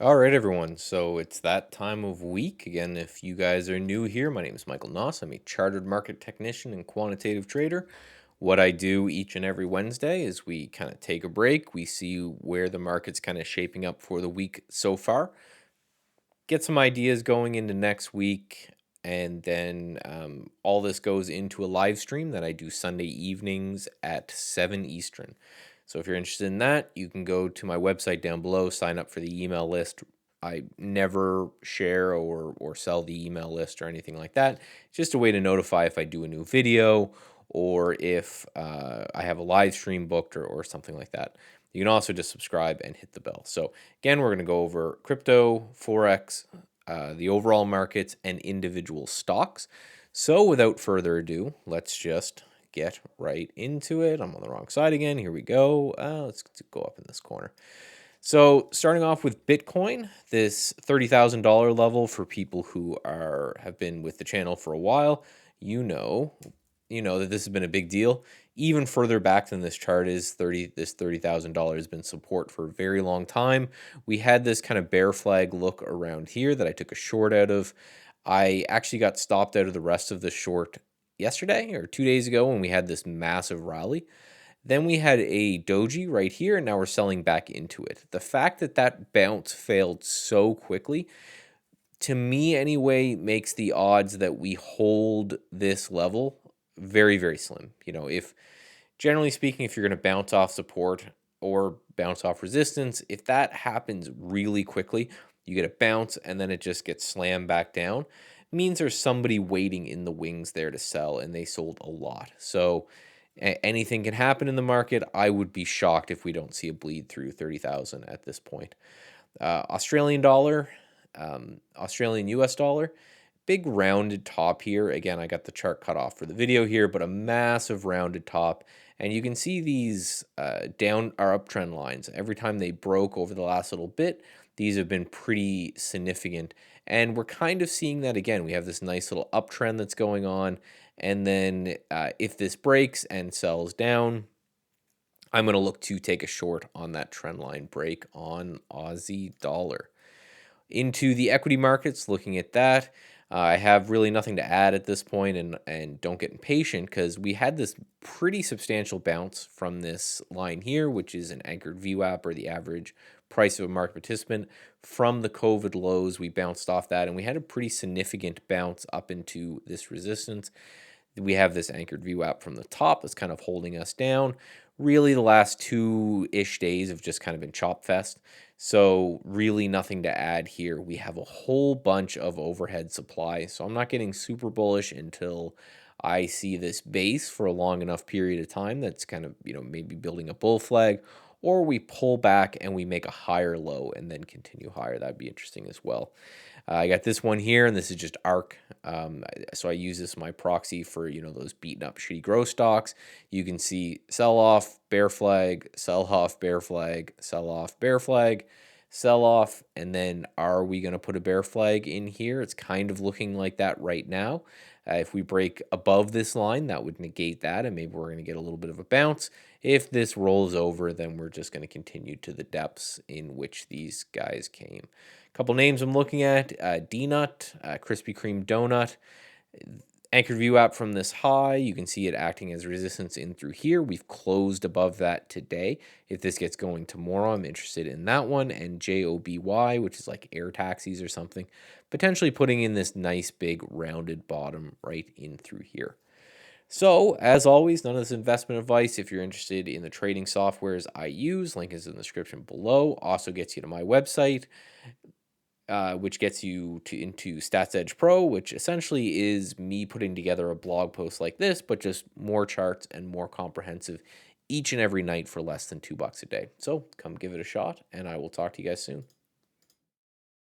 All right, everyone. So it's that time of week. Again, if you guys are new here, my name is Michael Nauss. I'm a chartered market technician and quantitative trader. What I do each and every Wednesday is we kind of take a break. We see where the market's kind of shaping up for the week so far, get some ideas going into next week, and then all this goes into a live stream that I do Sunday evenings at 7 Eastern. So if you're interested in that, you can go to my website down below, sign up for the email list. I never share or sell the email list or anything like that. It's just a way to notify if I do a new video or if I have a live stream booked or something like that. You can also just subscribe and hit the bell. So again, we're going to go over crypto, Forex, the overall markets, and individual stocks. So without further ado, let's just get right into it. I'm on the wrong side again. Here we go. Let's go up in this corner. So starting off with Bitcoin, this $30,000 level for people who have been with the channel for a while, you know that this has been a big deal. Even further back than this chart is this $30,000 has been support for a very long time. We had this kind of bear flag look around here that I took a short out of. I actually got stopped out of the rest of the short yesterday or 2 days ago when we had this massive rally. Then we had a doji right here, and now we're selling back into it. The fact that that bounce failed so quickly, to me anyway, makes the odds that we hold this level very, very slim. If generally speaking, if you're going to bounce off support or bounce off resistance, if that happens really quickly, you get a bounce and then it just gets slammed back down, it means there's somebody waiting in the wings there to sell, and they sold a lot. So anything can happen in the market. I would be shocked if we don't see a bleed through 30,000 at this point. Australian dollar, Australian US dollar, big rounded top here. Again, I got the chart cut off for the video here, but a massive rounded top. And you can see these down or uptrend lines. Every time they broke over the last little bit, these have been pretty significant. And we're kind of seeing that again. We have this nice little uptrend that's going on. And then if this breaks and sells down, I'm going to look to take a short on that trend line break on Aussie dollar. Into the equity markets, looking at that, I have really nothing to add at this point, and don't get impatient because we had this pretty substantial bounce from this line here, which is an anchored VWAP, or the average price of a market participant. From the COVID lows, we bounced off that, and we had a pretty significant bounce up into this resistance. We have this anchored VWAP from the top that's kind of holding us down. Really, the last 2-ish days have just kind of been chop fest. So really nothing to add here. We have a whole bunch of overhead supply. So I'm not getting super bullish until I see this base for a long enough period of time that's kind of, maybe building a bull flag, or we pull back and we make a higher low and then continue higher. That'd be interesting as well. I got this one here, and this is just ARK. So I use this my proxy for, those beaten up shitty growth stocks. You can see sell off, bear flag, sell off, bear flag, sell off, bear flag, sell off. And then are we going to put a bear flag in here? It's kind of looking like that right now. If we break above this line, that would negate that, and maybe we're going to get a little bit of a bounce. If this rolls over, then we're just going to continue to the depths in which these guys came. A couple names I'm looking at, D-Nut, Krispy Kreme Donut. Anchored VWAP from this high, you can see it acting as resistance in through here. We've closed above that today. If this gets going tomorrow, I'm interested in that one. And JOBY, which is like air taxis or something, potentially putting in this nice big rounded bottom right in through here. So, as always, none of this investment advice. If you're interested in the trading softwares I use, link is in the description below. Also gets you to my website, which gets you into Stats Edge Pro, which essentially is me putting together a blog post like this, but just more charts and more comprehensive each and every night for less than $2 a day. So come give it a shot, and I will talk to you guys soon.